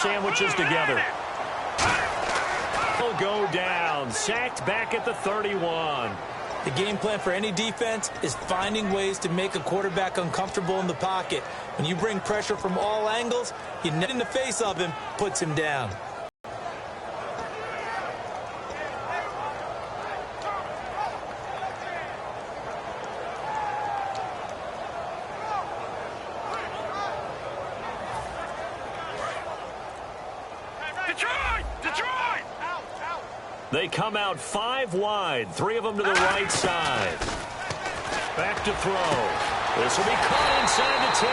sandwiches together. Will go down, sacked back at the 31. The game plan for any defense is finding ways to make a quarterback uncomfortable in the pocket. When you bring pressure from all angles, you net in the face of him, puts him down. They come out 5 wide, 3 of them to the right side. Back to throw. This will be caught inside the 10.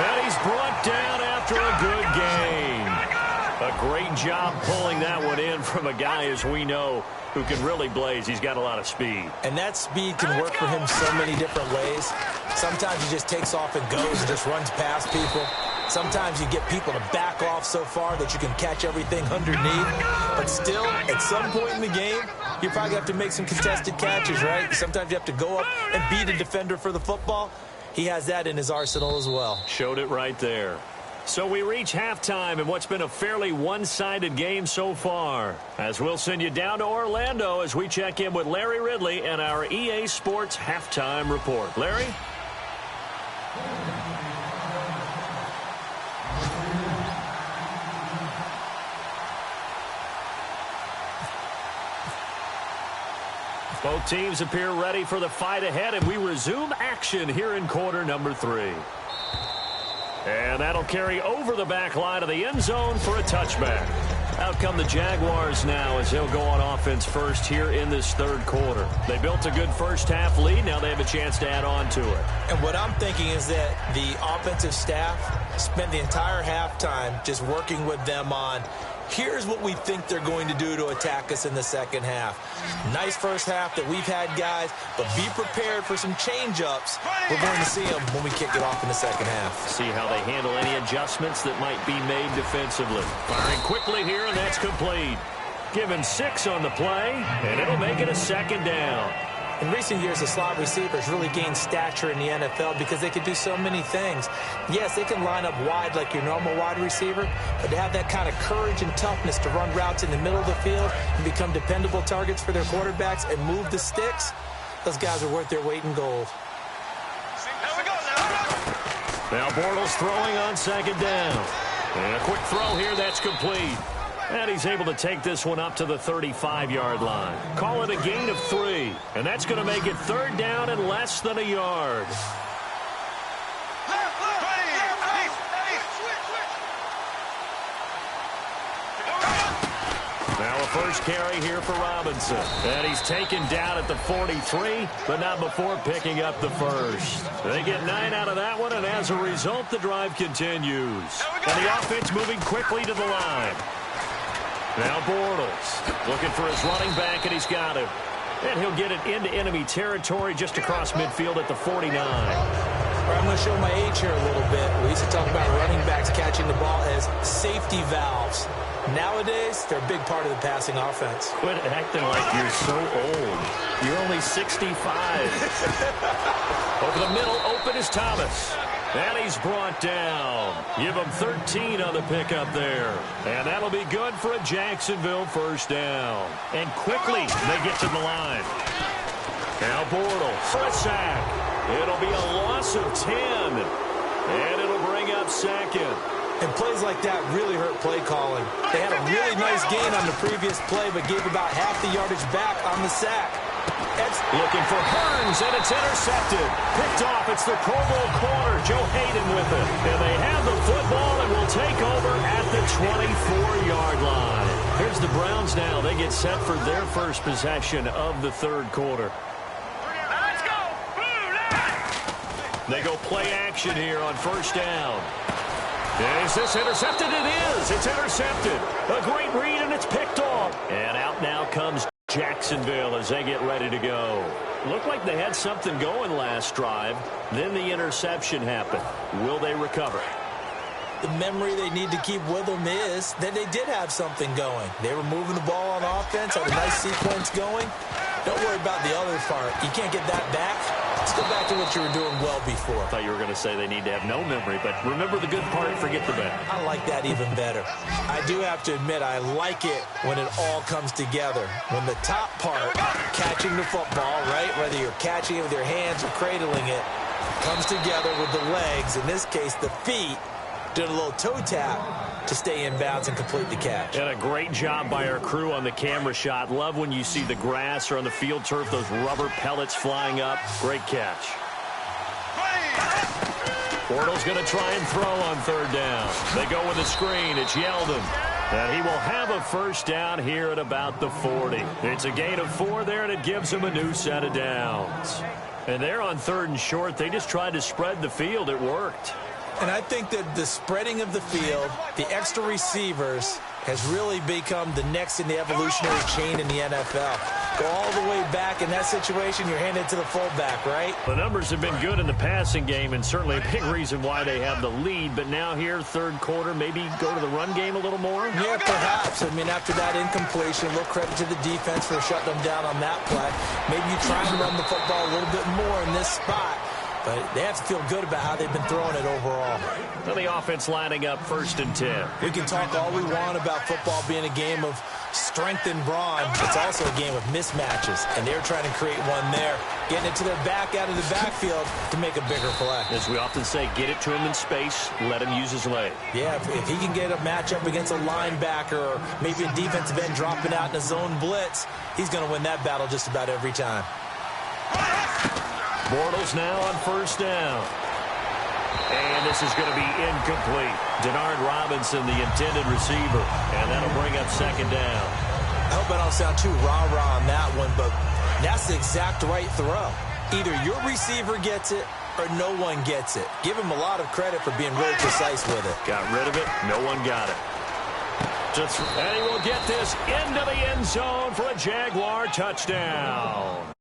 And he's brought down after a good game. A great job pulling that one in from a guy, as we know, who can really blaze. He's got a lot of speed. And that speed can work for him so many different ways. Sometimes he just takes off and goes and just runs past people. Sometimes you get people to back off so far that you can catch everything underneath. But still, at some point in the game, you probably have to make some contested catches, right? Sometimes you have to go up and beat a defender for the football. He has that in his arsenal as well. Showed it right there. So we reach halftime in what's been a fairly one-sided game so far. As we'll send you down to Orlando as we check in with Larry Ridley and our EA Sports Halftime Report. Larry? Both teams appear ready for the fight ahead, and we resume action here in quarter number 3. And that'll carry over the back line of the end zone for a touchback. Out come the Jaguars now as they'll go on offense first here in this third quarter. They built a good first-half lead. Now they have a chance to add on to it. And what I'm thinking is that the offensive staff spent the entire halftime just working with them on, here's what we think they're going to do to attack us in the second half. Nice first half that we've had, guys, but be prepared for some change-ups. We're going to see them when we kick it off in the second half. See how they handle any adjustments that might be made defensively. Firing quickly here, and that's complete. Give him 6 on the play, and it'll make it a second down. In recent years, the slot receivers really gained stature in the NFL because they could do so many things. Yes, they can line up wide like your normal wide receiver, but to have that kind of courage and toughness to run routes in the middle of the field and become dependable targets for their quarterbacks and move the sticks, those guys are worth their weight in gold. Now Bortles throwing on second down. And a quick throw here, that's complete. And he's able to take this one up to the 35-yard line. Call it a gain of 3. And that's going to make it third down and less than a yard. Now a first carry here for Robinson. And he's taken down at the 43, but not before picking up the first. They get 9 out of that one, and as a result, the drive continues. And the offense moving quickly to the line. Now Bortles looking for his running back, and he's got him. And he'll get it into enemy territory just across midfield at the 49. I'm going to show my age here a little bit. We used to talk about running backs catching the ball as safety valves. Nowadays, they're a big part of the passing offense. Quit acting like you're so old. You're only 65. Over the middle, open is Thomas. And he's brought down. Give him 13 on the pickup there. And that'll be good for a Jacksonville first down. And quickly, they get to the line. Now Bortles for a sack. It'll be a loss of 10. And it'll bring up second. And plays like that really hurt play calling. They had a really nice gain on the previous play, but gave about half the yardage back on the sack. Looking for Hearns, and it's intercepted. Picked off, it's the Pro Bowl corner, Joe Hayden with it. And they have the football and will take over at the 24-yard line. Here's the Browns now. They get set for their first possession of the third quarter. Let's go! They go play action here on first down. Is this intercepted? It is. It's intercepted. A great read, and it's picked off. And out now comes Jacksonville as they get ready to go. Looked like they had something going last drive. Then the interception happened. Will they recover? The memory they need to keep with them is that they did have something going. They were moving the ball on offense, had a nice sequence going. Don't worry about the other part. You can't get that back. Let's go back to what you were doing well before. I thought you were going to say they need to have no memory, but remember the good part, forget the bad. I like that even better. I do have to admit, I like it when it all comes together. When the top part, catching the football, right, whether you're catching it with your hands or cradling it, comes together with the legs, in this case the feet, doing a little toe tap to stay in bounds and complete the catch. And a great job by our crew on the camera shot. Love when you see the grass or on the field turf, those rubber pellets flying up. Great catch. Bortles going to try and throw on third down. They go with a screen. It's Yeldon. And he will have a first down here at about the 40. It's a gain of 4 there, and it gives him a new set of downs. And they're on third and short. They just tried to spread the field. It worked. And I think that the spreading of the field, the extra receivers, has really become the next in the evolutionary chain in the NFL. Go all the way back. In that situation, you're handed to the fullback, right? The numbers have been good in the passing game, and certainly a big reason why they have the lead. But now here, third quarter, maybe go to the run game a little more? Yeah, perhaps. I mean, after that incompletion, a little credit to the defense for shutting them down on that play. Maybe you try and run the football a little bit more in this spot. But they have to feel good about how they've been throwing it overall. Well, the offense lining up 1st and 10. We can talk all we want about football being a game of strength and brawn. It's also a game of mismatches, and they're trying to create one there, getting it to their back out of the backfield to make a bigger play. As we often say, get it to him in space, let him use his leg. Yeah, if he can get a matchup against a linebacker or maybe a defensive end dropping out in a zone blitz, he's going to win that battle just about every time. Bortles now on first down. And this is going to be incomplete. Denard Robinson, the intended receiver. And that'll bring up 2nd down. I hope I don't sound too rah-rah on that one, but that's the exact right throw. Either your receiver gets it or no one gets it. Give him a lot of credit for being really precise with it. Got rid of it. No one got it. And he will get this into the end zone for a Jaguar touchdown.